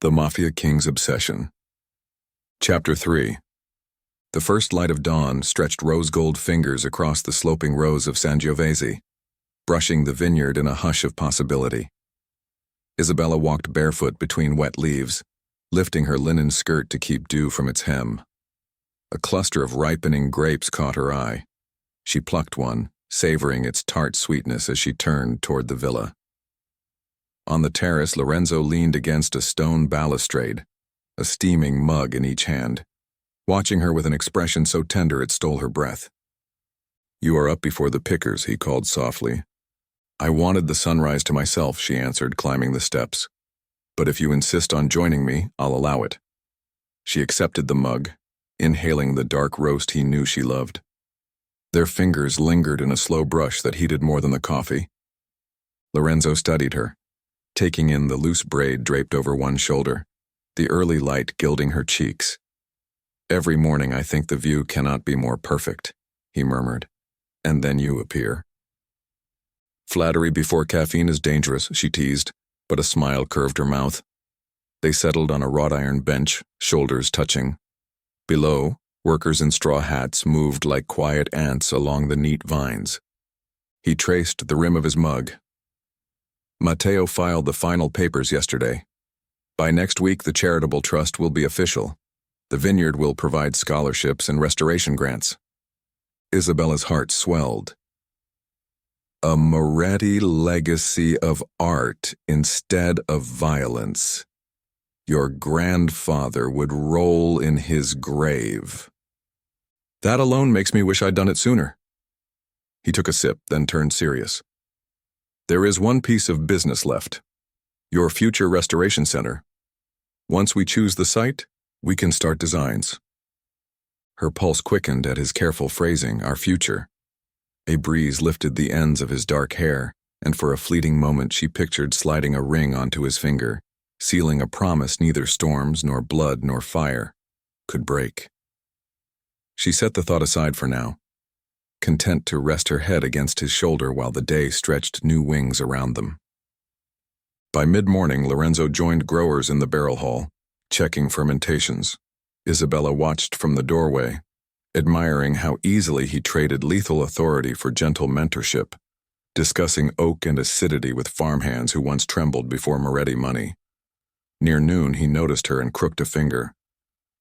The Mafia King's Obsession. Chapter 3. The first light of dawn stretched rose-gold fingers across the sloping rows of Sangiovese, brushing the vineyard in a hush of possibility. Isabella walked barefoot between wet leaves, lifting her linen skirt to keep dew from its hem. A cluster of ripening grapes caught her eye. She plucked one, savoring its tart sweetness as she turned toward the villa. On the terrace, Lorenzo leaned against a stone balustrade, a steaming mug in each hand, watching her with an expression so tender it stole her breath. "You are up before the pickers," he called softly. "I wanted the sunrise to myself," she answered, climbing the steps. "But if you insist on joining me, I'll allow it." She accepted the mug, inhaling the dark roast he knew she loved. Their fingers lingered in a slow brush that heated more than the coffee. Lorenzo studied her, taking in the loose braid draped over one shoulder, the early light gilding her cheeks. "Every morning I think the view cannot be more perfect," he murmured, "and then you appear." "Flattery before caffeine is dangerous," she teased, but a smile curved her mouth. They settled on a wrought iron bench, shoulders touching. Below, workers in straw hats moved like quiet ants along the neat vines. He traced the rim of his mug. "Matteo filed the final papers yesterday. By next week, the charitable trust will be official. The vineyard will provide scholarships and restoration grants." Isabella's heart swelled. A Moretti legacy of art instead of violence. Your grandfather would roll in his grave. "That alone makes me wish I'd done it sooner." He took a sip, then turned serious. "There is one piece of business left. Your future restoration center. Once we choose the site, we can start designs." Her pulse quickened at his careful phrasing, "our future." A breeze lifted the ends of his dark hair, and for a fleeting moment she pictured sliding a ring onto his finger, sealing a promise neither storms nor blood nor fire could break. She set the thought aside for now, content to rest her head against his shoulder while the day stretched new wings around them. By mid-morning, Lorenzo joined growers in the barrel hall, checking fermentations. Isabella watched from the doorway, admiring how easily he traded lethal authority for gentle mentorship, discussing oak and acidity with farmhands who once trembled before Moretti money. Near noon, he noticed her and crooked a finger.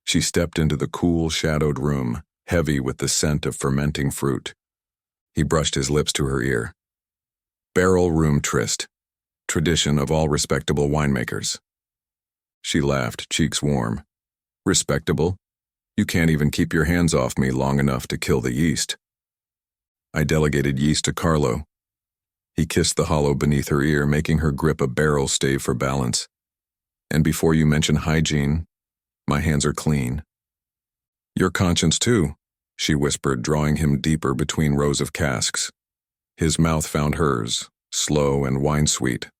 She stepped into the cool, shadowed room, heavy with the scent of fermenting fruit. He brushed his lips to her ear. "Barrel room tryst, tradition of all respectable winemakers." She laughed, cheeks warm. "Respectable? You can't even keep your hands off me long enough to kill the yeast." "I delegated yeast to Carlo." He kissed the hollow beneath her ear, making her grip a barrel stave for balance. "And before you mention hygiene, my hands are clean." "Your conscience too," she whispered, drawing him deeper between rows of casks. His mouth found hers, slow and wine-sweet.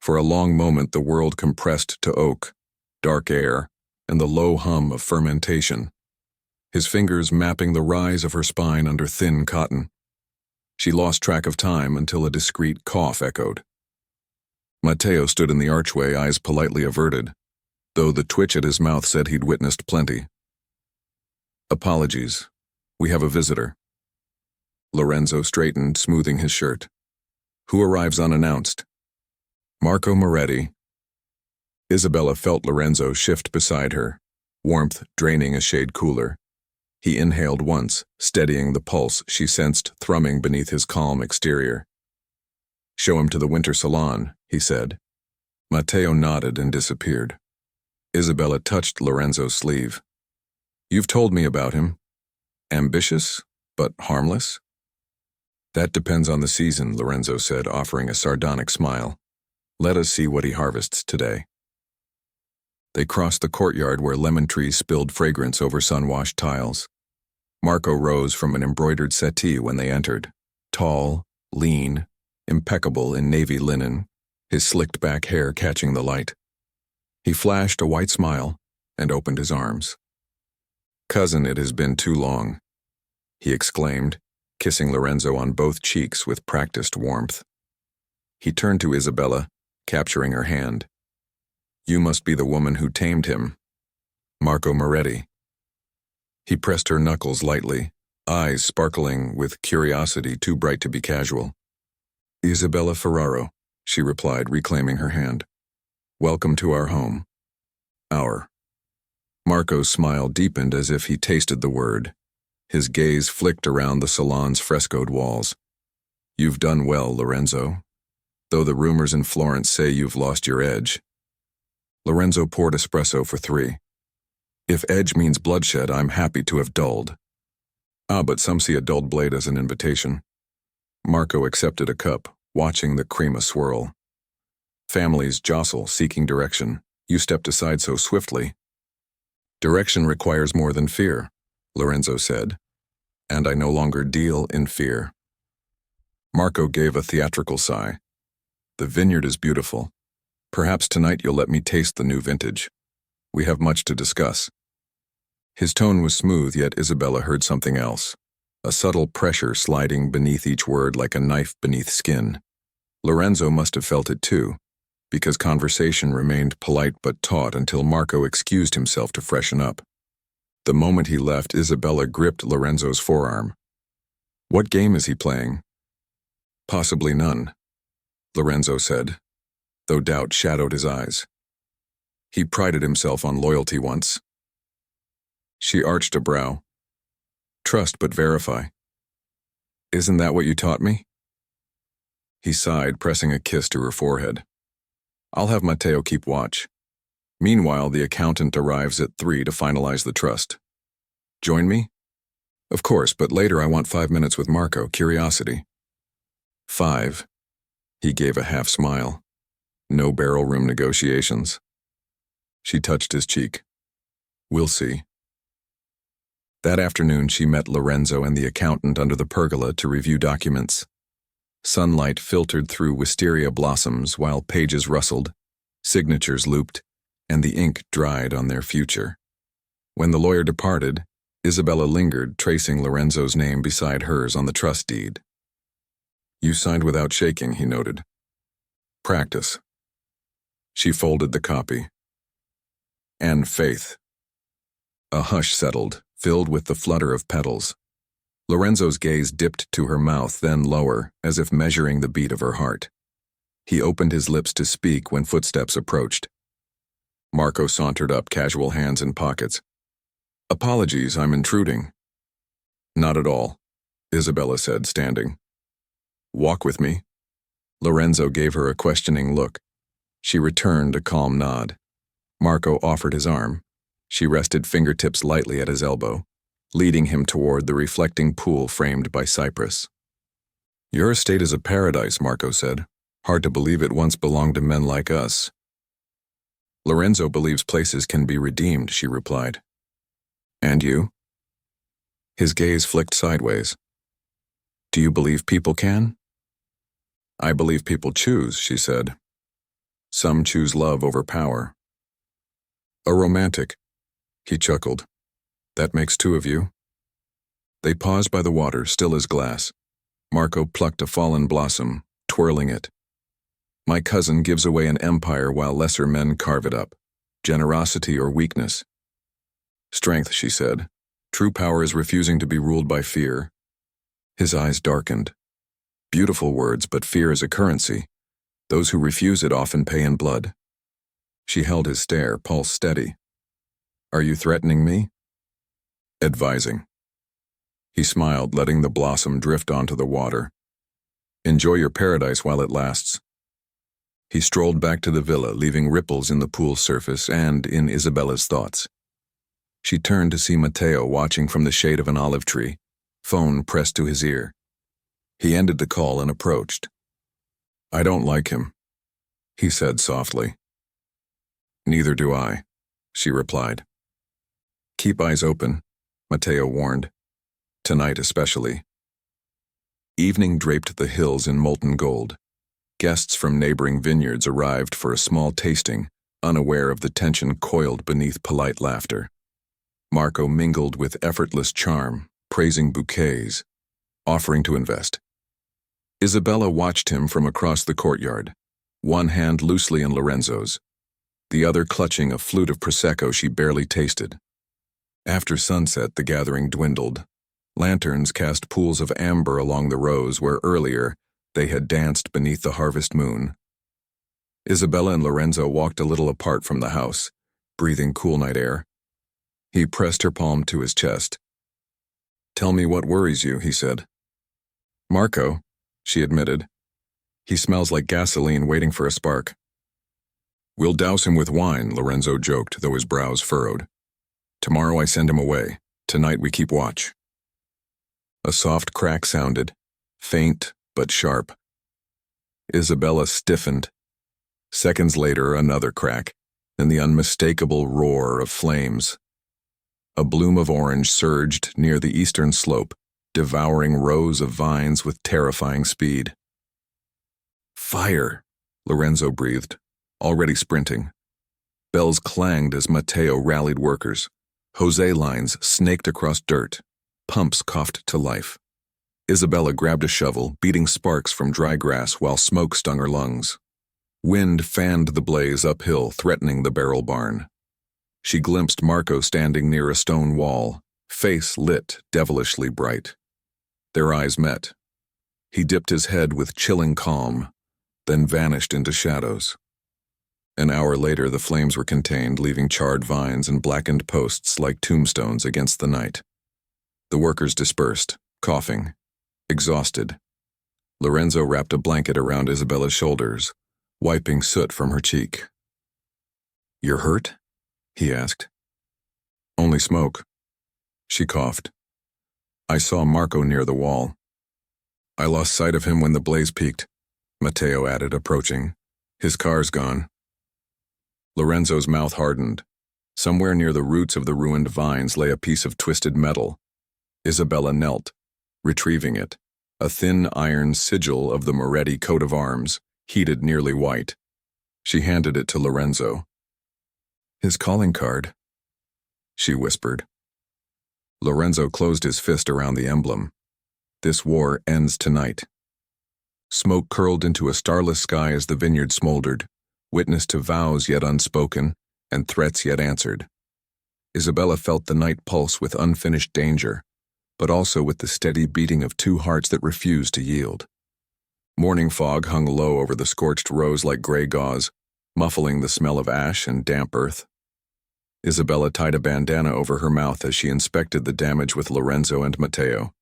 For a long moment the world compressed to oak, dark air, and the low hum of fermentation, his fingers mapping the rise of her spine under thin cotton. She lost track of time until a discreet cough echoed. Matteo stood in the archway, eyes politely averted, though the twitch at his mouth said he'd witnessed plenty. "Apologies. We have a visitor." Lorenzo straightened, smoothing his shirt. "Who arrives unannounced?" "Marco Moretti." Isabella felt Lorenzo shift beside her, warmth draining a shade cooler. He inhaled once, steadying the pulse she sensed thrumming beneath his calm exterior. "Show him to the winter salon," he said. Matteo nodded and disappeared. Isabella touched Lorenzo's sleeve. "You've told me about him. Ambitious, but harmless?" "That depends on the season," Lorenzo said, offering a sardonic smile. "Let us see what he harvests today." They crossed the courtyard where lemon trees spilled fragrance over sun-washed tiles. Marco rose from an embroidered settee when they entered, tall, lean, impeccable in navy linen, his slicked-back hair catching the light. He flashed a white smile and opened his arms. "Cousin, it has been too long," he exclaimed, kissing Lorenzo on both cheeks with practiced warmth. He turned to Isabella, capturing her hand. You must be the woman who tamed him. Marco Moretti. He pressed her knuckles lightly, eyes sparkling with curiosity too bright to be casual. Isabella Ferraro, she replied, reclaiming her hand. Welcome to our home. Our. Marco's smile deepened as if he tasted the word. His gaze flicked around the salon's frescoed walls. You've done well, Lorenzo. Though the rumors in Florence say you've lost your edge. Lorenzo poured espresso for 3. If edge means bloodshed, I'm happy to have dulled. But some see a dulled blade as an invitation. Marco accepted a cup, watching the crema swirl. Families jostle, seeking direction. You stepped aside so swiftly. Direction requires more than fear, Lorenzo said. And I no longer deal in fear. Marco gave a theatrical sigh. The vineyard is beautiful. Perhaps tonight you'll let me taste the new vintage. We have much to discuss. His tone was smooth, yet Isabella heard something else. A subtle pressure sliding beneath each word like a knife beneath skin. Lorenzo must have felt it too, because conversation remained polite but taut until Marco excused himself to freshen up. The moment he left, Isabella gripped Lorenzo's forearm. What game is he playing? Possibly none, Lorenzo said, though doubt shadowed his eyes. He prided himself on loyalty once. She arched a brow. Trust but verify. Isn't that what you taught me? He sighed, pressing a kiss to her forehead. I'll have Matteo keep watch. Meanwhile, the accountant arrives at 3 to finalize the trust. Join me? Of course, but later I want 5 minutes with Marco, curiosity. 5. He gave a half smile. No barrel room negotiations. She touched his cheek. We'll see. That afternoon, she met Lorenzo and the accountant under the pergola to review documents. Sunlight filtered through wisteria blossoms while pages rustled, signatures looped, and the ink dried on their future. When the lawyer departed, Isabella lingered, tracing Lorenzo's name beside hers on the trust deed. You signed without shaking, he noted. Practice. She folded the copy. And faith. A hush settled, filled with the flutter of petals. Lorenzo's gaze dipped to her mouth, then lower, as if measuring the beat of her heart. He opened his lips to speak when footsteps approached. Marco sauntered up, casual hands in pockets. Apologies, I'm intruding. Not at all, Isabella said, standing. Walk with me. Lorenzo gave her a questioning look. She returned a calm nod. Marco offered his arm. She rested fingertips lightly at his elbow, leading him toward the reflecting pool framed by cypress. Your estate is a paradise, Marco said. Hard to believe it once belonged to men like us. Lorenzo believes places can be redeemed, she replied. And you? His gaze flicked sideways. Do you believe people can? I believe people choose, she said. Some choose love over power. A romantic, he chuckled. That makes 2 of you. They paused by the water, still as glass. Marco plucked a fallen blossom, twirling it. My cousin gives away an empire while lesser men carve it up. Generosity or weakness? Strength, she said. True power is refusing to be ruled by fear. His eyes darkened. Beautiful words, but fear is a currency. Those who refuse it often pay in blood. She held his stare, pulse steady. Are you threatening me? Advising. He smiled, letting the blossom drift onto the water. Enjoy your paradise while it lasts. He strolled back to the villa, leaving ripples in the pool's surface and in Isabella's thoughts. She turned to see Matteo watching from the shade of an olive tree, phone pressed to his ear. He ended the call and approached. I don't like him, he said softly. Neither do I, she replied. Keep eyes open, Matteo warned. Tonight especially. Evening draped the hills in molten gold. Guests from neighboring vineyards arrived for a small tasting, unaware of the tension coiled beneath polite laughter. Marco mingled with effortless charm, praising bouquets, offering to invest. Isabella watched him from across the courtyard, one hand loosely in Lorenzo's. the other clutching a flute of Prosecco she barely tasted. After sunset, the gathering dwindled. Lanterns cast pools of amber along the rows where earlier they had danced beneath the harvest moon. Isabella and Lorenzo walked a little apart from the house, breathing cool night air. He pressed her palm to his chest. "Tell me what worries you," he said. "Marco," she admitted. "He smells like gasoline waiting for a spark." "We'll douse him with wine," Lorenzo joked, though his brows furrowed. "Tomorrow I send him away. Tonight we keep watch." A soft crack sounded, faint but sharp. Isabella stiffened. Seconds later, another crack, then the unmistakable roar of flames. A bloom of orange surged near the eastern slope, devouring rows of vines with terrifying speed. "Fire!" Lorenzo breathed, already sprinting. Bells clanged as Matteo rallied workers. Jose lines snaked across dirt. Pumps coughed to life. Isabella grabbed a shovel, beating sparks from dry grass while smoke stung her lungs. Wind fanned the blaze uphill, threatening the barrel barn. She glimpsed Marco standing near a stone wall, face lit devilishly bright. Their eyes met. He dipped his head with chilling calm, then vanished into shadows. An hour later, the flames were contained, leaving charred vines and blackened posts like tombstones against the night. The workers dispersed, coughing, exhausted. Lorenzo wrapped a blanket around Isabella's shoulders, wiping soot from her cheek. "You're hurt?" he asked. "Only smoke." She coughed. "I saw Marco near the wall." "I lost sight of him when the blaze peaked," Matteo added, approaching. "His car's gone." Lorenzo's mouth hardened. Somewhere near the roots of the ruined vines lay a piece of twisted metal. Isabella knelt, retrieving it, a thin iron sigil of the Moretti coat of arms, heated nearly white. She handed it to Lorenzo. "His calling card," she whispered. Lorenzo closed his fist around the emblem. "This war ends tonight." Smoke curled into a starless sky as the vineyard smoldered, witness to vows yet unspoken and threats yet answered. Isabella felt the night pulse with unfinished danger, but also with the steady beating of two hearts that refused to yield. Morning fog hung low over the scorched rows like gray gauze, muffling the smell of ash and damp earth. Isabella tied a bandana over her mouth as she inspected the damage with Lorenzo and Matteo.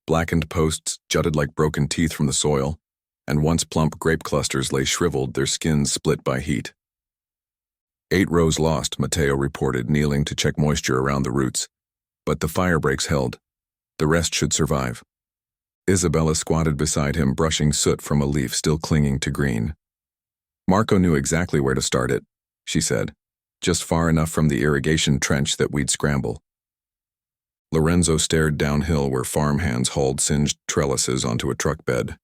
Blackened posts jutted like broken teeth from the soil, and once plump grape clusters lay shriveled, their skins split by heat. 8 rows lost, Matteo reported, kneeling to check moisture around the roots. But the fire breaks held. The rest should survive. Isabella squatted beside him, brushing soot from a leaf still clinging to green. "Marco knew exactly where to start it," she said, "just far enough from the irrigation trench that we'd scramble." Lorenzo stared downhill where farmhands hauled singed trellises onto a truck bed.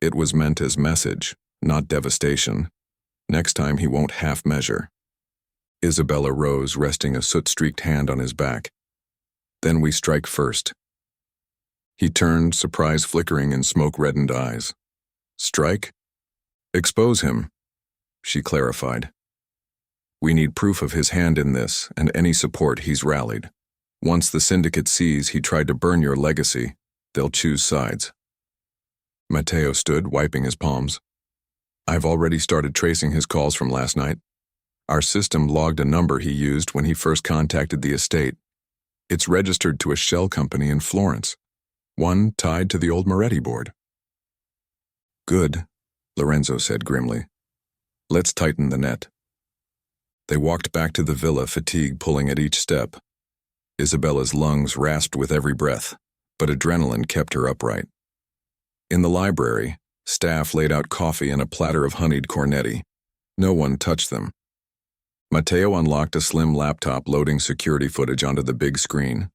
It was meant as message, not devastation. Next time he won't half-measure. Isabella rose, resting a soot-streaked hand on his back. "Then we strike first." He turned, surprise flickering in smoke-reddened eyes. "Strike? Expose him," she clarified. "We need proof of his hand in this and any support he's rallied. Once the syndicate sees he tried to burn your legacy, they'll choose sides." Matteo stood, wiping his palms. "I've already started tracing his calls from last night. Our system logged a number he used when he first contacted the estate. It's registered to a shell company in Florence, one tied to the old Moretti board." "Good," Lorenzo said grimly. "Let's tighten the net." They walked back to the villa, fatigue pulling at each step. Isabella's lungs rasped with every breath, but adrenaline kept her upright. In the library, staff laid out coffee and a platter of honeyed cornetti. No one touched them. Matteo unlocked a slim laptop, loading security footage onto the big screen.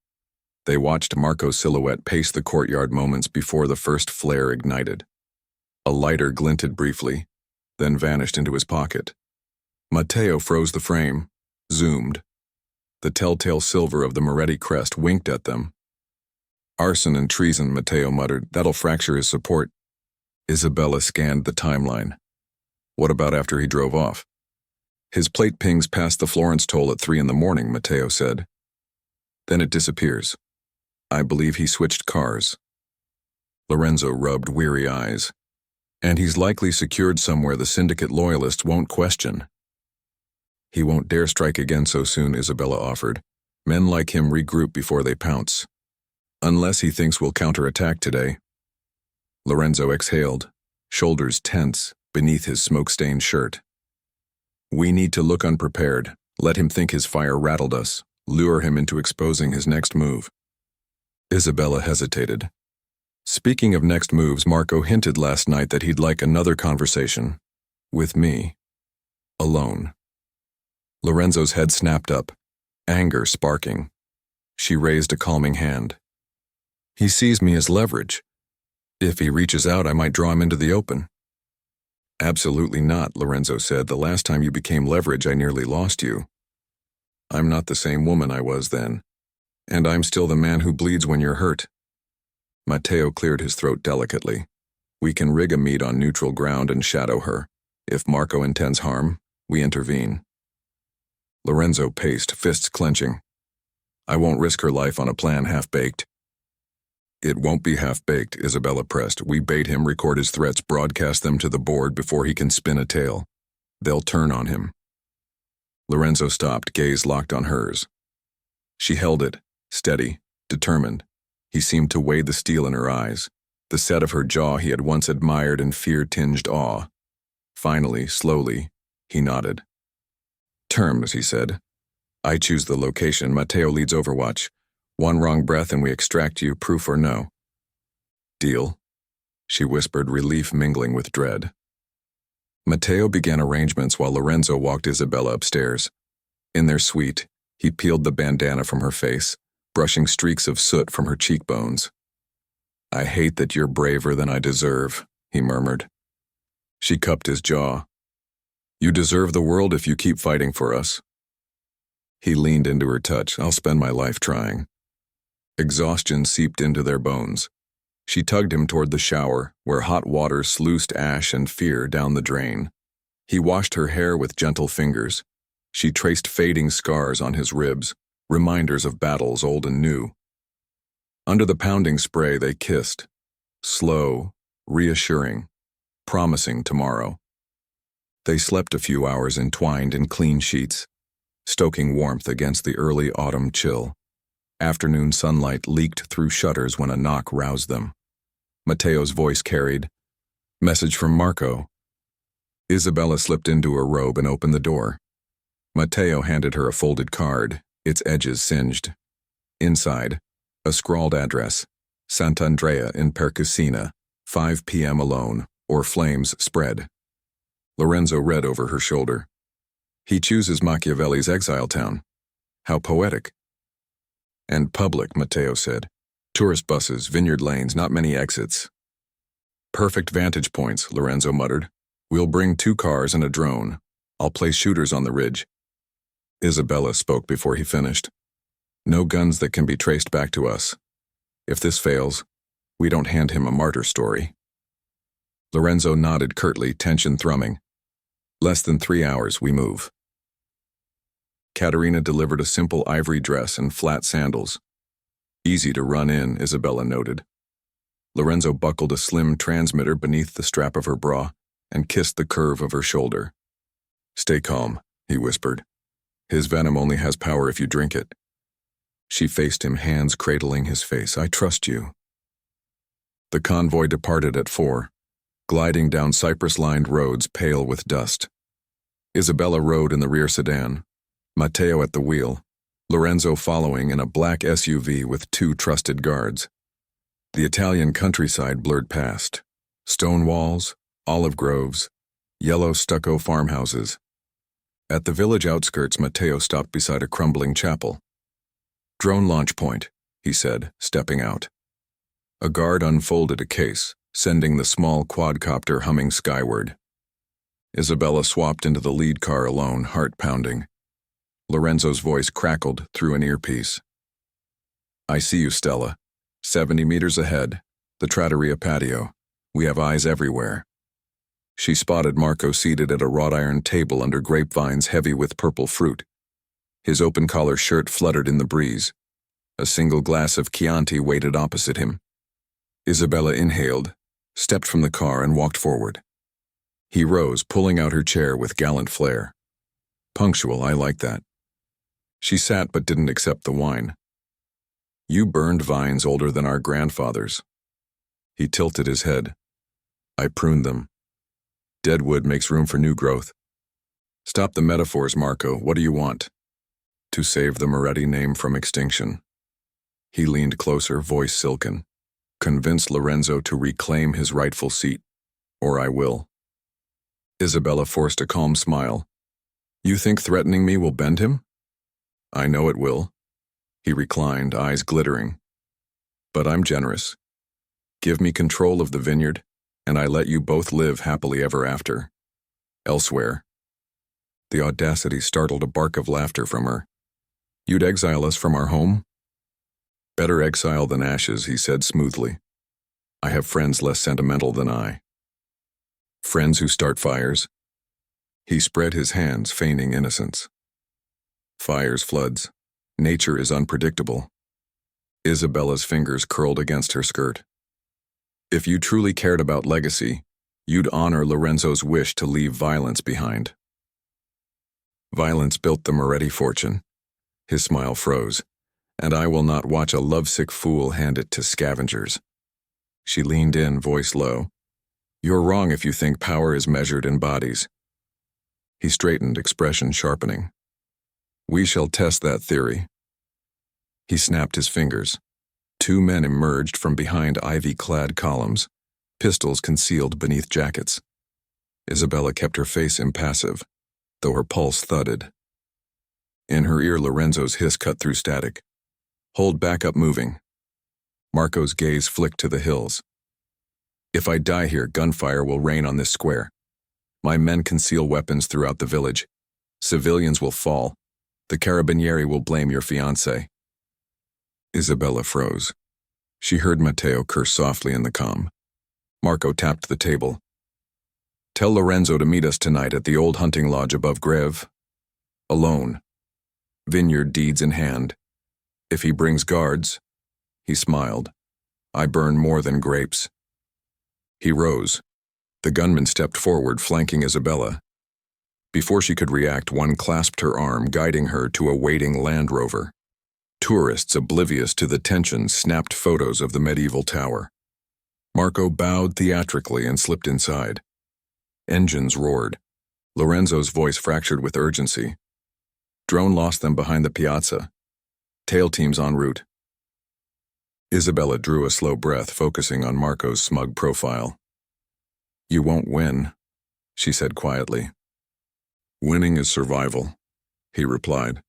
They watched Marco's silhouette pace the courtyard moments before the first flare ignited. A lighter glinted briefly, then vanished into his pocket. Matteo froze the frame, zoomed. The telltale silver of the Moretti crest winked at them. "Arson and treason," Matteo muttered. "That'll fracture his support." Isabella scanned the timeline. "What about after he drove off?" His plate pings past the Florence toll at 3 in the morning, Matteo said. Then it disappears. I believe he switched cars. Lorenzo rubbed weary eyes. And he's likely secured somewhere the syndicate loyalists won't question. He won't dare strike again so soon, Isabella offered. Men like him regroup before they pounce. Unless he thinks we'll counterattack today. Lorenzo exhaled, shoulders tense beneath his smoke-stained shirt. We need to look unprepared, let him think his fire rattled us, lure him into exposing his next move. Isabella hesitated. Speaking of next moves, Marco hinted last night that he'd like another conversation. With me. Alone. Lorenzo's head snapped up, anger sparking. She raised a calming hand. He sees me as leverage. If he reaches out, I might draw him into the open. Absolutely not, Lorenzo said. The last time you became leverage, I nearly lost you. I'm not the same woman I was then. And I'm still the man who bleeds when you're hurt. Matteo cleared his throat delicately. We can rig a meet on neutral ground and shadow her. If Marco intends harm, we intervene. Lorenzo paced, fists clenching. I won't risk her life on a plan half-baked. It won't be half-baked, Isabella pressed. We bait him, record his threats, broadcast them to the board before he can spin a tale. They'll turn on him. Lorenzo stopped, gaze locked on hers. She held it, steady, determined. He seemed to weigh the steel in her eyes, the set of her jaw he had once admired in fear-tinged awe. Finally, slowly, he nodded. Terms, he said. I choose the location. Matteo leads Overwatch. One wrong breath and we extract you, proof or no. Deal? She whispered, relief mingling with dread. Matteo began arrangements while Lorenzo walked Isabella upstairs. In their suite, he peeled the bandana from her face, brushing streaks of soot from her cheekbones. I hate that you're braver than I deserve, he murmured. She cupped his jaw. You deserve the world if you keep fighting for us. He leaned into her touch. I'll spend my life trying. Exhaustion seeped into their bones. She tugged him toward the shower, where hot water sluiced ash and fear down the drain. He washed her hair with gentle fingers. She traced fading scars on his ribs, reminders of battles old and new. Under the pounding spray, they kissed. Slow, reassuring, promising tomorrow. They slept a few hours entwined in clean sheets, stoking warmth against the early autumn chill. Afternoon sunlight leaked through shutters when a knock roused them. Matteo's voice carried, "Message from Marco." Isabella slipped into her robe and opened the door. Matteo handed her a folded card, its edges singed. Inside, a scrawled address, Sant'Andrea in Percusina, 5 p.m. alone, or flames spread. Lorenzo read over her shoulder. He chooses Machiavelli's exile town. How poetic. And public, Matteo said. Tourist buses, vineyard lanes, not many exits. Perfect vantage points, Lorenzo muttered. We'll bring 2 cars and a drone. I'll place shooters on the ridge. Isabella spoke before he finished. No guns that can be traced back to us. If this fails, we don't hand him a martyr story. Lorenzo nodded curtly, tension thrumming. Less than 3 hours, we move. Caterina delivered a simple ivory dress and flat sandals. Easy to run in, Isabella noted. Lorenzo buckled a slim transmitter beneath the strap of her bra and kissed the curve of her shoulder. Stay calm, he whispered. His venom only has power if you drink it. She faced him, hands cradling his face. I trust you. The convoy departed at 4, gliding down cypress-lined roads pale with dust. Isabella rode in the rear sedan, Matteo at the wheel, Lorenzo following in a black SUV with 2 trusted guards. The Italian countryside blurred past. Stone walls, olive groves, yellow stucco farmhouses. At the village outskirts, Matteo stopped beside a crumbling chapel. Drone launch point, he said, stepping out. A guard unfolded a case, sending the small quadcopter humming skyward. Isabella swapped into the lead car alone, heart pounding. Lorenzo's voice crackled through an earpiece. I see you, Stella. 70 meters ahead, the trattoria patio. We have eyes everywhere. She spotted Marco seated at a wrought iron table under grapevines heavy with purple fruit. His open collar shirt fluttered in the breeze. A single glass of Chianti waited opposite him. Isabella inhaled, stepped from the car, and walked forward. He rose, pulling out her chair with gallant flair. Punctual, I like that. She sat but didn't accept the wine. You burned vines older than our grandfathers. He tilted his head. I pruned them. Dead wood makes room for new growth. Stop the metaphors, Marco. What do you want? To save the Moretti name from extinction. He leaned closer, voice silken. Convince Lorenzo to reclaim his rightful seat, or I will. Isabella forced a calm smile. You think threatening me will bend him? I know it will. He reclined, eyes glittering. But I'm generous. Give me control of the vineyard, and I let you both live happily ever after. Elsewhere. The audacity startled a bark of laughter from her. You'd exile us from our home? Better exile than ashes, he said smoothly. I have friends less sentimental than I. Friends who start fires? He spread his hands, feigning innocence. Fires, floods. Nature is unpredictable. Isabella's fingers curled against her skirt. If you truly cared about legacy, you'd honor Lorenzo's wish to leave violence behind. Violence built the Moretti fortune. His smile froze. And I will not watch a lovesick fool hand it to scavengers. She leaned in, voice low. You're wrong if you think power is measured in bodies. He straightened, expression sharpening. We shall test that theory. He snapped his fingers. Two men emerged from behind ivy-clad columns, pistols concealed beneath jackets. Isabella kept her face impassive, though her pulse thudded. In her ear, Lorenzo's hiss cut through static. Hold back up moving. Marco's gaze flicked to the hills. If I die here, gunfire will rain on this square. My men conceal weapons throughout the village. Civilians will fall. The carabinieri will blame your fiancé. Isabella froze. She heard Matteo curse softly in the comm. Marco tapped the table. Tell Lorenzo to meet us tonight at the old hunting lodge above Greve. Alone. Vineyard deeds in hand. If he brings guards, he smiled. I burn more than grapes. He rose. The gunman stepped forward, flanking Isabella. Before she could react, one clasped her arm, guiding her to a waiting Land Rover. Tourists, oblivious to the tension, snapped photos of the medieval tower. Marco bowed theatrically and slipped inside. Engines roared. Lorenzo's voice fractured with urgency. Drone lost them behind the piazza. Tail teams en route. Isabella drew a slow breath, focusing on Marco's smug profile. You won't win, she said quietly. Winning is survival, he replied.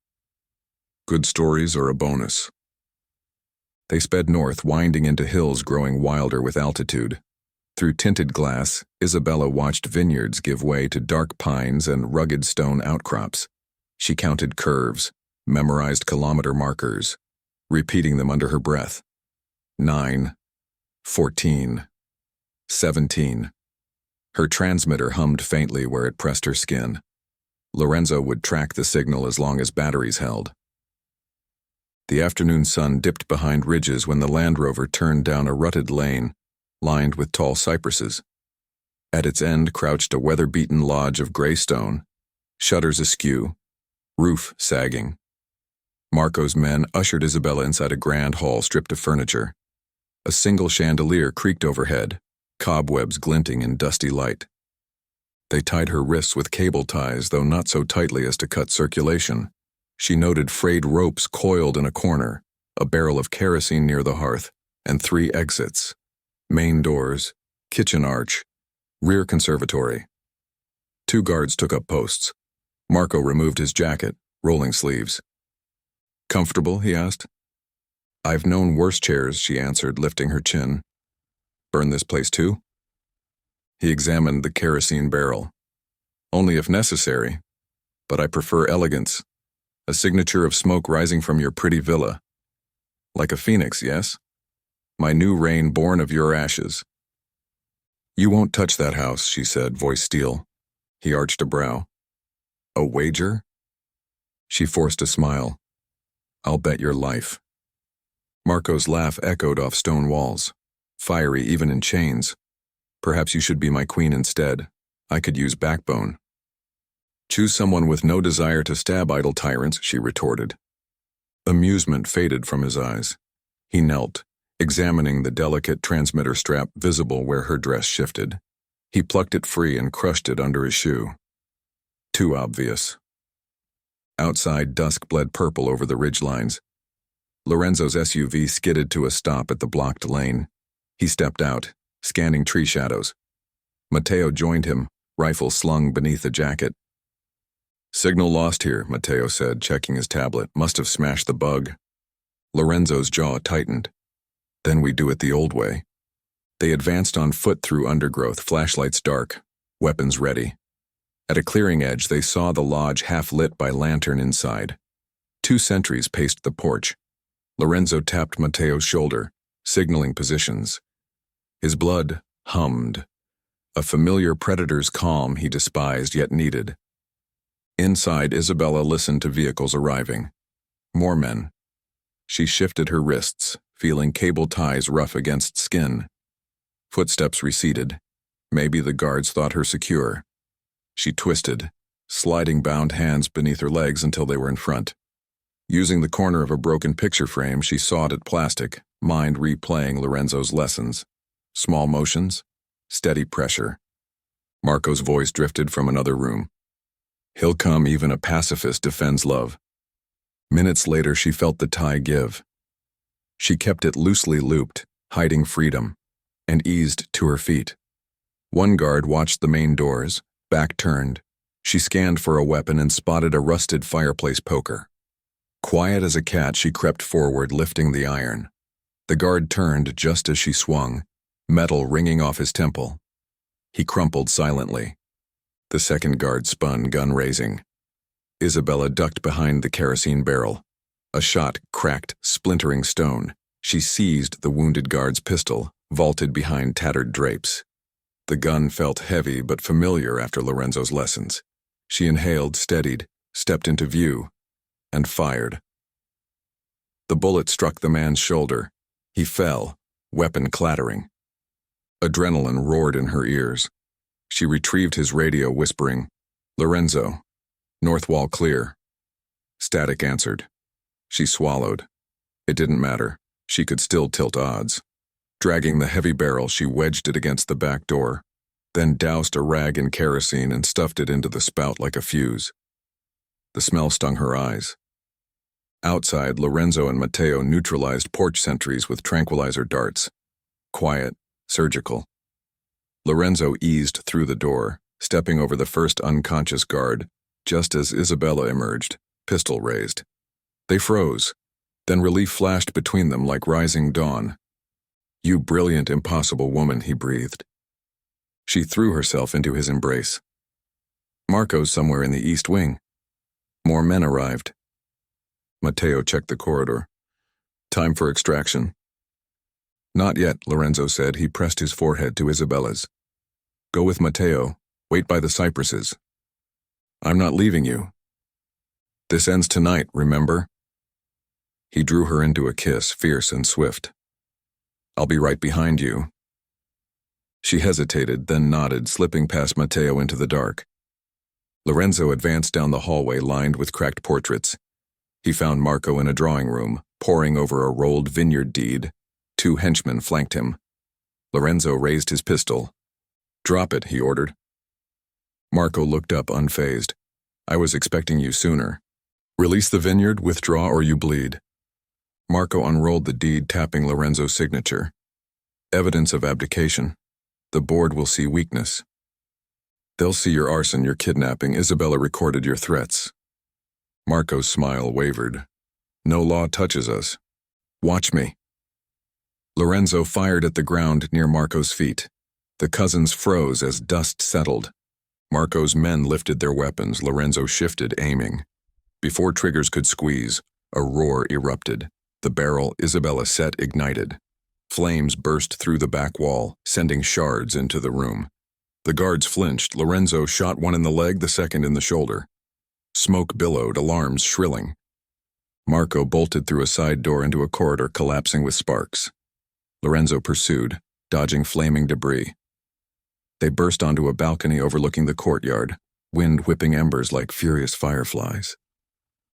Good stories are a bonus. They sped north, winding into hills growing wilder with altitude. Through tinted glass, Isabella watched vineyards give way to dark pines and rugged stone outcrops. She counted curves, memorized kilometer markers, repeating them under her breath. 9, 14, 17. Her transmitter hummed faintly where it pressed her skin. Lorenzo would track the signal as long as batteries held. The afternoon sun dipped behind ridges when the Land Rover turned down a rutted lane, lined with tall cypresses. At its end crouched a weather-beaten lodge of gray stone, shutters askew, roof sagging. Marco's men ushered Isabella inside a grand hall stripped of furniture. A single chandelier creaked overhead, cobwebs glinting in dusty light. They tied her wrists with cable ties, though not so tightly as to cut circulation. She noted frayed ropes coiled in a corner, a barrel of kerosene near the hearth, and 3 exits. Main doors, kitchen arch, rear conservatory. 2 guards took up posts. Marco removed his jacket, rolling sleeves. Comfortable, he asked. I've known worse chairs, she answered, lifting her chin. Burn this place too? He examined the kerosene barrel. Only if necessary, but I prefer elegance. A signature of smoke rising from your pretty villa. Like a phoenix, yes? My new reign born of your ashes. You won't touch that house, she said, voice steel. He arched a brow. A wager? She forced a smile. I'll bet your life. Marco's laugh echoed off stone walls, fiery even in chains. Perhaps you should be my queen instead. I could use backbone. Choose someone with no desire to stab idle tyrants, she retorted. Amusement faded from his eyes. He knelt, examining the delicate transmitter strap visible where her dress shifted. He plucked it free and crushed it under his shoe. Too obvious. Outside, dusk bled purple over the ridgelines. Lorenzo's SUV skidded to a stop at the blocked lane. He stepped out, scanning tree shadows. Matteo joined him, rifle slung beneath a jacket. Signal lost here, Matteo said, checking his tablet. Must have smashed the bug. Lorenzo's jaw tightened. Then we do it the old way. They advanced on foot through undergrowth, flashlights dark, weapons ready. At a clearing edge, they saw the lodge half lit by lantern inside. 2 sentries paced the porch. Lorenzo tapped Matteo's shoulder, signaling positions. His blood hummed. A familiar predator's calm he despised yet needed. Inside, Isabella listened to vehicles arriving. More men. She shifted her wrists, feeling cable ties rough against skin. Footsteps receded. Maybe the guards thought her secure. She twisted, sliding bound hands beneath her legs until they were in front. Using the corner of a broken picture frame, she sawed at plastic, mind replaying Lorenzo's lessons. Small motions, steady pressure. Marco's voice drifted from another room. He'll come, even a pacifist defends love. Minutes later, she felt the tie give. She kept it loosely looped, hiding freedom, and eased to her feet. One guard watched the main doors, back turned. She scanned for a weapon and spotted a rusted fireplace poker. Quiet as a cat, she crept forward, lifting the iron. The guard turned just as she swung, metal ringing off his temple. He crumpled silently. The second guard spun, gun raising. Isabella ducked behind the kerosene barrel. A shot cracked, splintering stone. She seized the wounded guard's pistol, vaulted behind tattered drapes. The gun felt heavy but familiar after Lorenzo's lessons. She inhaled, steadied, stepped into view, and fired. The bullet struck the man's shoulder. He fell, weapon clattering. Adrenaline roared in her ears. She retrieved his radio, whispering, "Lorenzo, north wall clear." Static answered. She swallowed. It didn't matter. She could still tilt odds. Dragging the heavy barrel, she wedged it against the back door, then doused a rag in kerosene and stuffed it into the spout like a fuse. The smell stung her eyes. Outside, Lorenzo and Matteo neutralized porch sentries with tranquilizer darts. Quiet, surgical. Lorenzo eased through the door, stepping over the first unconscious guard, just as Isabella emerged, pistol raised. They froze. Then relief flashed between them like rising dawn. "You brilliant, impossible woman," he breathed. She threw herself into his embrace. Marco's somewhere in the east wing. More men arrived. Matteo checked the corridor. "Time for extraction." "Not yet," Lorenzo said. He pressed his forehead to Isabella's. "Go with Matteo. Wait by the cypresses." "I'm not leaving you. This ends tonight, remember?" He drew her into a kiss, fierce and swift. "I'll be right behind you." She hesitated, then nodded, slipping past Matteo into the dark. Lorenzo advanced down the hallway lined with cracked portraits. He found Marco in a drawing room, poring over a rolled vineyard deed. 2 henchmen flanked him. Lorenzo raised his pistol. "Drop it," he ordered. Marco looked up, unfazed. "I was expecting you sooner. Release the vineyard, withdraw, or you bleed." Marco unrolled the deed, tapping Lorenzo's signature. "Evidence of abdication. The board will see weakness. They'll see your arson, your kidnapping. Isabella recorded your threats." Marco's smile wavered. "No law touches us. Watch me." Lorenzo fired at the ground near Marco's feet. The cousins froze as dust settled. Marco's men lifted their weapons. Lorenzo shifted, aiming. Before triggers could squeeze, a roar erupted. The barrel Isabella set ignited. Flames burst through the back wall, sending shards into the room. The guards flinched. Lorenzo shot one in the leg, the second in the shoulder. Smoke billowed, alarms shrilling. Marco bolted through a side door into a corridor collapsing with sparks. Lorenzo pursued, dodging flaming debris. They burst onto a balcony overlooking the courtyard, wind whipping embers like furious fireflies.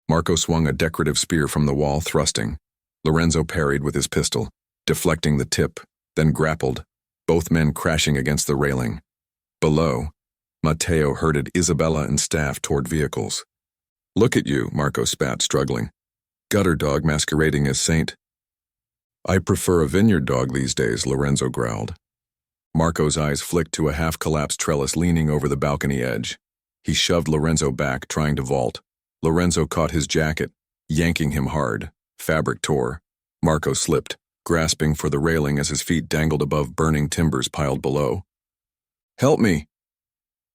Marco swung a decorative spear from the wall, thrusting. Lorenzo parried with his pistol, deflecting the tip, then grappled, both men crashing against the railing. Below, Matteo herded Isabella and staff toward vehicles. "Look at you," Marco spat, struggling. "Gutter dog masquerading as saint." "I prefer a vineyard dog these days," Lorenzo growled. Marco's eyes flicked to a half-collapsed trellis leaning over the balcony edge. He shoved Lorenzo back, trying to vault. Lorenzo caught his jacket, yanking him hard. Fabric tore. Marco slipped, grasping for the railing as his feet dangled above burning timbers piled below. "Help me!"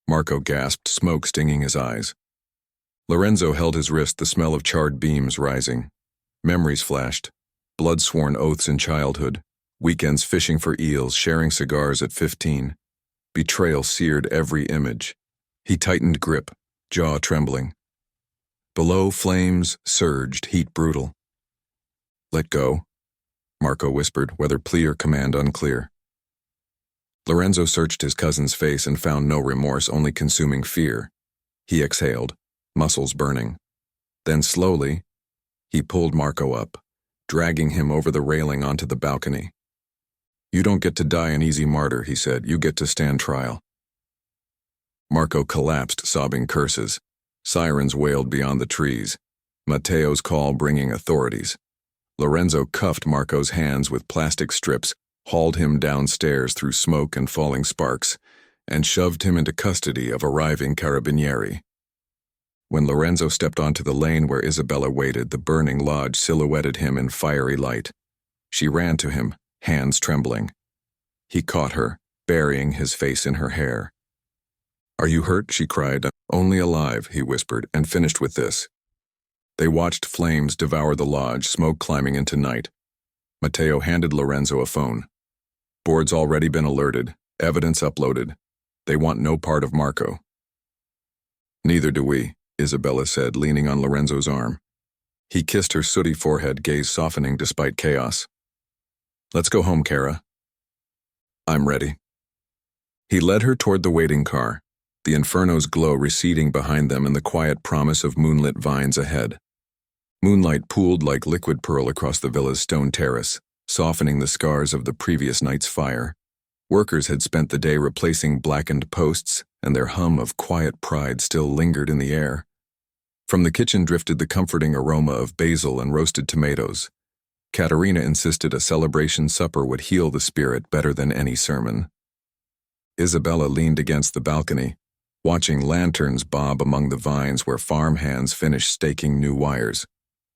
Marco gasped, smoke stinging his eyes. Lorenzo held his wrist, the smell of charred beams rising. Memories flashed. Blood-sworn oaths in childhood. Weekends fishing for eels, sharing cigars at 15. Betrayal seared every image. He tightened grip, jaw trembling. Below, flames surged, heat brutal. "Let go," Marco whispered, whether plea or command unclear. Lorenzo searched his cousin's face and found no remorse, only consuming fear. He exhaled, muscles burning. Then slowly, he pulled Marco up, dragging him over the railing onto the balcony. "You don't get to die an easy martyr," he said. "You get to stand trial." Marco collapsed, sobbing curses. Sirens wailed beyond the trees. Matteo's call bringing authorities. Lorenzo cuffed Marco's hands with plastic strips, hauled him downstairs through smoke and falling sparks, and shoved him into custody of arriving carabinieri. When Lorenzo stepped onto the lane where Isabella waited, the burning lodge silhouetted him in fiery light. She ran to him, hands trembling. He caught her, burying his face in her hair. "Are you hurt?" she cried. "Only alive," he whispered, and finished with this. They watched flames devour the lodge, smoke climbing into night. Matteo handed Lorenzo a phone. "Board's already been alerted, evidence uploaded. They want no part of Marco." "Neither do we," Isabella said, leaning on Lorenzo's arm. He kissed her sooty forehead, gaze softening despite chaos. "Let's go home, Cara." "I'm ready." He led her toward the waiting car, the inferno's glow receding behind them and the quiet promise of moonlit vines ahead. Moonlight pooled like liquid pearl across the villa's stone terrace, softening the scars of the previous night's fire. Workers had spent the day replacing blackened posts, and their hum of quiet pride still lingered in the air. From the kitchen drifted the comforting aroma of basil and roasted tomatoes. Caterina insisted a celebration supper would heal the spirit better than any sermon. Isabella leaned against the balcony, watching lanterns bob among the vines where farm hands finished staking new wires.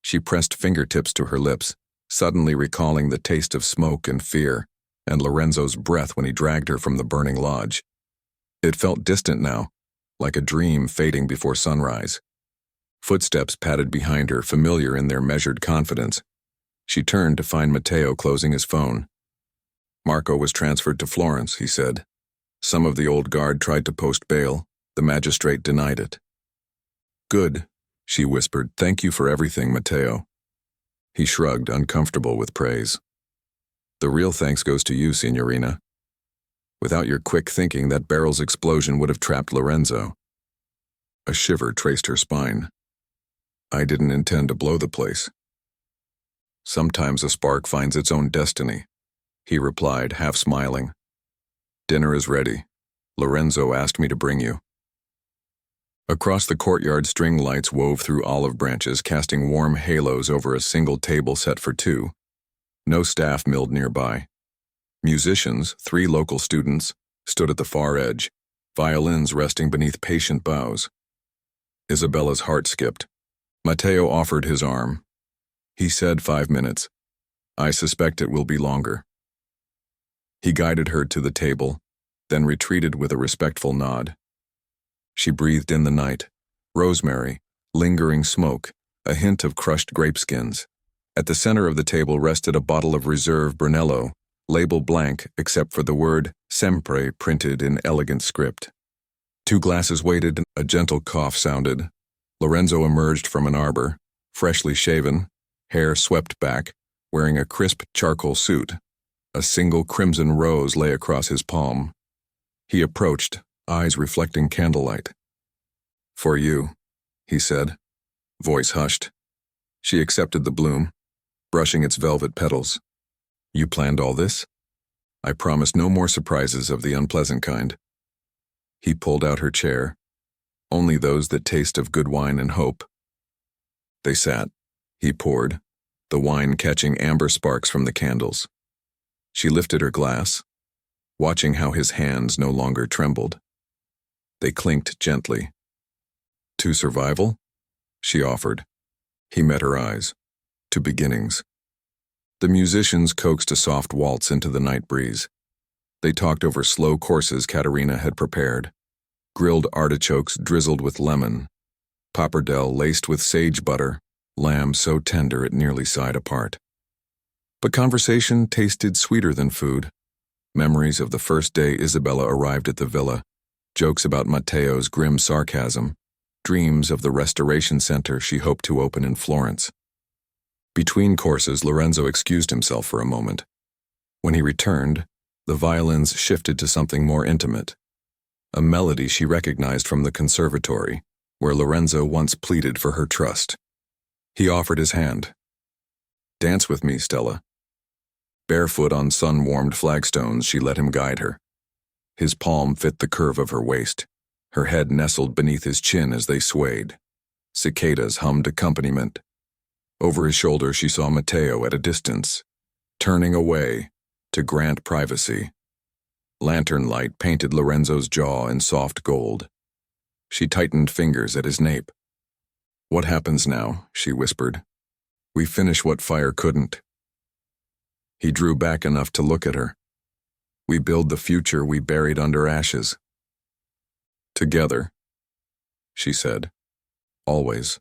She pressed fingertips to her lips, suddenly recalling the taste of smoke and fear, and Lorenzo's breath when he dragged her from the burning lodge. It felt distant now, like a dream fading before sunrise. Footsteps padded behind her, familiar in their measured confidence. She turned to find Matteo closing his phone. "Marco was transferred to Florence," he said. "Some of the old guard tried to post bail. The magistrate denied it." "Good," she whispered. "Thank you for everything, Matteo." He shrugged, uncomfortable with praise. "The real thanks goes to you, Signorina. Without your quick thinking, that barrel's explosion would have trapped Lorenzo." A shiver traced her spine. "I didn't intend to blow the place." "Sometimes a spark finds its own destiny," he replied, half smiling. "Dinner is ready. Lorenzo asked me to bring you." Across the courtyard, string lights wove through olive branches, casting warm halos over a single table set for two. No staff milled nearby. Musicians, 3 local students, stood at the far edge, violins resting beneath patient bows. Isabella's heart skipped. Matteo offered his arm. He said 5 minutes. "I suspect it will be longer." He guided her to the table, then retreated with a respectful nod. She breathed in the night, rosemary, lingering smoke, a hint of crushed grape skins. At the center of the table rested a bottle of Reserve Brunello, label blank except for the word sempre printed in elegant script. 2 glasses waited, a gentle cough sounded. Lorenzo emerged from an arbor, freshly shaven, hair swept back, wearing a crisp charcoal suit. A single crimson rose lay across his palm. He approached, eyes reflecting candlelight. "For you," he said, voice hushed. She accepted the bloom, brushing its velvet petals. "You planned all this? I promise no more surprises of the unpleasant kind." He pulled out her chair, only those that taste of good wine and hope. They sat. He poured, the wine catching amber sparks from the candles. She lifted her glass, watching how his hands no longer trembled. They clinked gently. "To survival?" she offered. He met her eyes. "To beginnings." The musicians coaxed a soft waltz into the night breeze. They talked over slow courses Katerina had prepared. Grilled artichokes drizzled with lemon, pappardelle laced with sage butter, lamb so tender it nearly sighed apart. But conversation tasted sweeter than food. Memories of the first day Isabella arrived at the villa, jokes about Matteo's grim sarcasm, dreams of the restoration center she hoped to open in Florence. Between courses, Lorenzo excused himself for a moment. When he returned, the violins shifted to something more intimate, a melody she recognized from the conservatory, where Lorenzo once pleaded for her trust. He offered his hand. "Dance with me, Stella." Barefoot on sun-warmed flagstones, she let him guide her. His palm fit the curve of her waist. Her head nestled beneath his chin as they swayed. Cicadas hummed accompaniment. Over his shoulder she saw Matteo at a distance, turning away to grant privacy. Lantern light painted Lorenzo's jaw in soft gold. She tightened fingers at his nape. "What happens now?" she whispered. "We finish what fire couldn't." He drew back enough to look at her. "We build the future we buried under ashes." "Together," she said. "Always."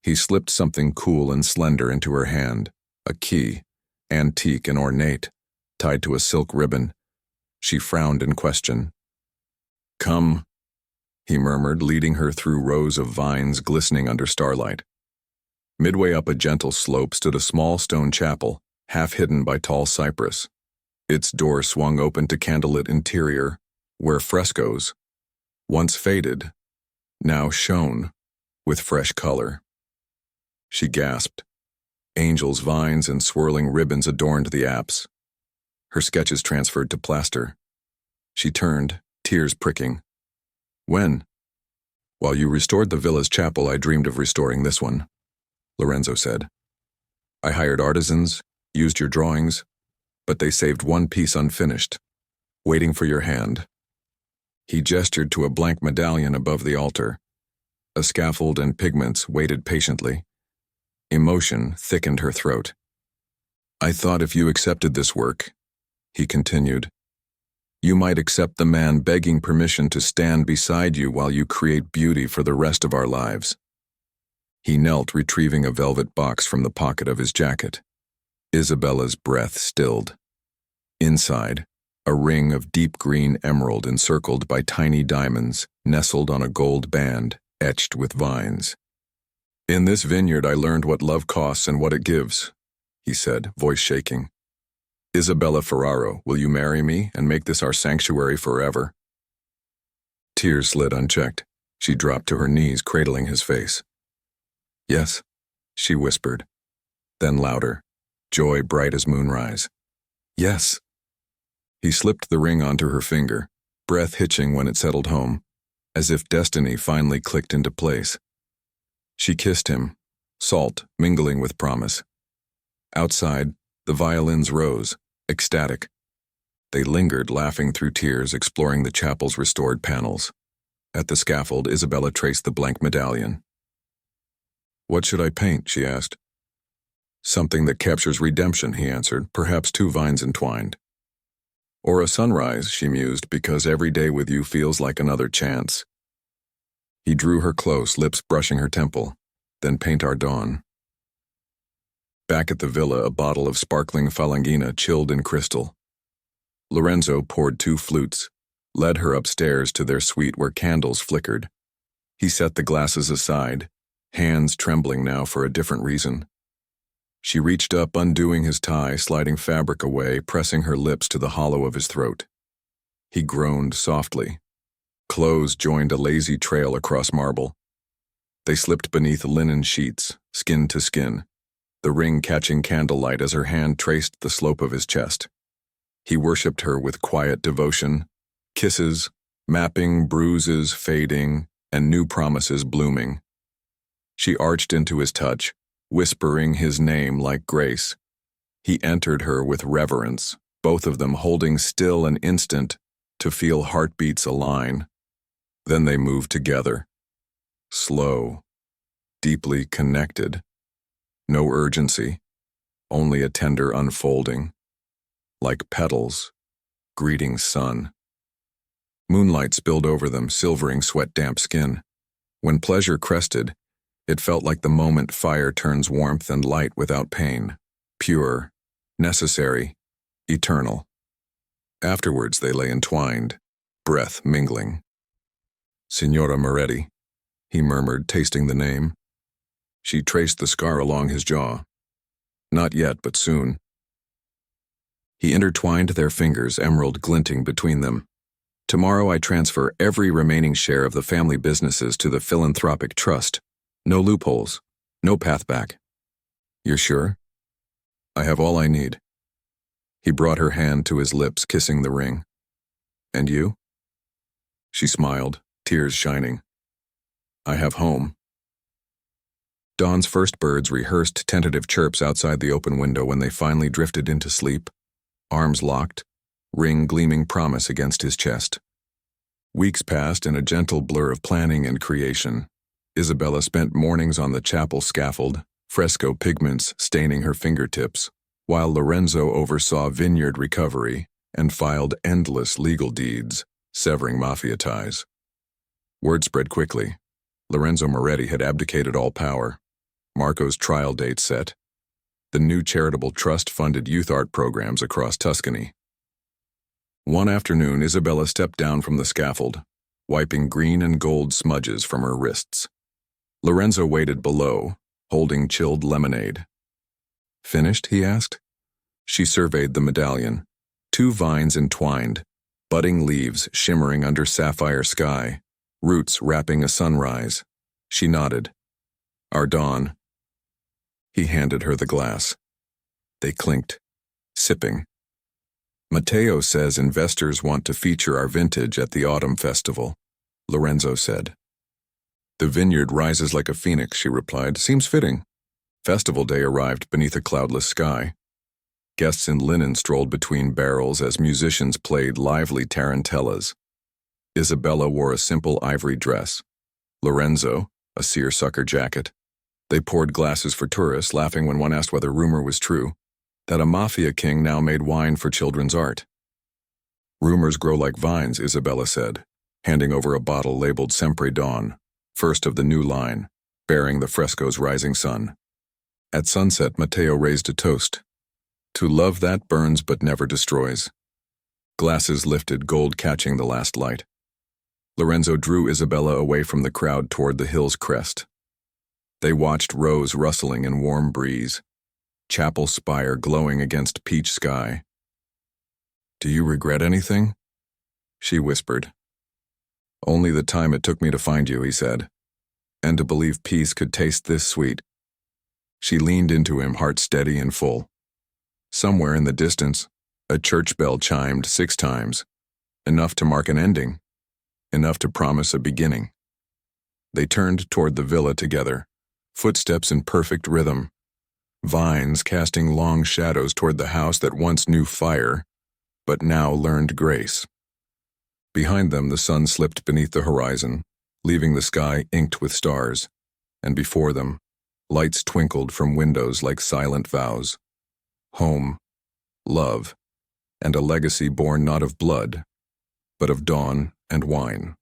He slipped something cool and slender into her hand, a key, antique and ornate, tied to a silk ribbon. She frowned in question. "Come," he murmured, leading her through rows of vines glistening under starlight. Midway up a gentle slope stood a small stone chapel, half hidden by tall cypress. Its door swung open to candlelit interior, where frescoes, once faded, now shone with fresh color. She gasped. Angels, vines, and swirling ribbons adorned the apse. Her sketches transferred to plaster. She turned, tears pricking. "When?" "While you restored the villa's chapel, I dreamed of restoring this one," Lorenzo said. "I hired artisans, used your drawings, but they saved one piece unfinished, waiting for your hand." He gestured to a blank medallion above the altar. A scaffold and pigments waited patiently. Emotion thickened her throat. "I thought if you accepted this work," he continued, "you might accept the man begging permission to stand beside you while you create beauty for the rest of our lives." He knelt, retrieving a velvet box from the pocket of his jacket. Isabella's breath stilled. Inside, a ring of deep green emerald encircled by tiny diamonds nestled on a gold band etched with vines. "In this vineyard I learned what love costs and what it gives," he said, voice shaking. "Isabella Ferraro, will you marry me and make this our sanctuary forever?" Tears slid unchecked. She dropped to her knees, cradling his face. "Yes," she whispered. Then louder, joy bright as moonrise. "Yes." He slipped the ring onto her finger, breath hitching when it settled home, as if destiny finally clicked into place. She kissed him, salt mingling with promise. Outside, the violins rose, ecstatic. They lingered, laughing through tears, exploring the chapel's restored panels. At the scaffold, Isabella traced the blank medallion. "What should I paint?" she asked. "Something that captures redemption," he answered, "perhaps 2 vines entwined." "Or a sunrise," she mused, "because every day with you feels like another chance." He drew her close, lips brushing her temple. "Then paint our dawn." Back at the villa, a bottle of sparkling Falangina chilled in crystal. Lorenzo poured 2 flutes, led her upstairs to their suite where candles flickered. He set the glasses aside, hands trembling now for a different reason. She reached up, undoing his tie, sliding fabric away, pressing her lips to the hollow of his throat. He groaned softly. Clothes joined a lazy trail across marble. They slipped beneath linen sheets, skin to skin, the ring catching candlelight as her hand traced the slope of his chest. He worshipped her with quiet devotion, kisses, mapping, bruises fading, and new promises blooming. She arched into his touch, whispering his name like grace. He entered her with reverence, both of them holding still an instant to feel heartbeats align. Then they moved together, slow, deeply connected. No urgency, only a tender unfolding, like petals greeting sun. Moonlight spilled over them, silvering sweat-damp skin. When pleasure crested, it felt like the moment fire turns warmth and light without pain, pure, necessary, eternal. Afterwards they lay entwined, breath mingling. "Signora Moretti," he murmured, tasting the name. She traced the scar along his jaw. Not yet, but soon. He intertwined their fingers, emerald glinting between them. "Tomorrow I transfer every remaining share of the family businesses to the philanthropic trust. No loopholes, no path back." "You're sure?" "I have all I need." He brought her hand to his lips, kissing the ring. "And you?" She smiled, tears shining. "I have home." Dawn's first birds rehearsed tentative chirps outside the open window when they finally drifted into sleep, arms locked, ring gleaming promise against his chest. Weeks passed in a gentle blur of planning and creation. Isabella spent mornings on the chapel scaffold, fresco pigments staining her fingertips, while Lorenzo oversaw vineyard recovery and filed endless legal deeds, severing Mafia ties. Word spread quickly. Lorenzo Moretti had abdicated all power. Marco's trial date set. The new charitable trust funded youth art programs across Tuscany. One afternoon, Isabella stepped down from the scaffold, wiping green and gold smudges from her wrists. Lorenzo waited below, holding chilled lemonade. "Finished?" he asked. She surveyed the medallion. 2 vines entwined, budding leaves shimmering under sapphire sky, roots wrapping a sunrise. She nodded. "Our dawn." He handed her the glass. They clinked, sipping. "Matteo says investors want to feature our vintage at the autumn festival," Lorenzo said. "The vineyard rises like a phoenix," she replied. "Seems fitting." Festival day arrived beneath a cloudless sky. Guests in linen strolled between barrels as musicians played lively tarantellas. Isabella wore a simple ivory dress. Lorenzo, a seersucker jacket. They poured glasses for tourists, laughing when one asked whether rumor was true, that a Mafia king now made wine for children's art. "Rumors grow like vines," Isabella said, handing over a bottle labeled Sempre Dawn, first of the new line, bearing the fresco's rising sun. At sunset, Matteo raised a toast. "To love that burns but never destroys." Glasses lifted, gold catching the last light. Lorenzo drew Isabella away from the crowd toward the hill's crest. They watched rose rustling in warm breeze, chapel spire glowing against peach sky. "Do you regret anything?" she whispered. "Only the time it took me to find you," he said, "and to believe peace could taste this sweet." She leaned into him, heart steady and full. Somewhere in the distance, a church bell chimed 6 times, enough to mark an ending, enough to promise a beginning. They turned toward the villa together, footsteps in perfect rhythm, vines casting long shadows toward the house that once knew fire, but now learned grace. Behind them, the sun slipped beneath the horizon, leaving the sky inked with stars, and before them, lights twinkled from windows like silent vows. Home, love, and a legacy born not of blood, but of dawn and wine.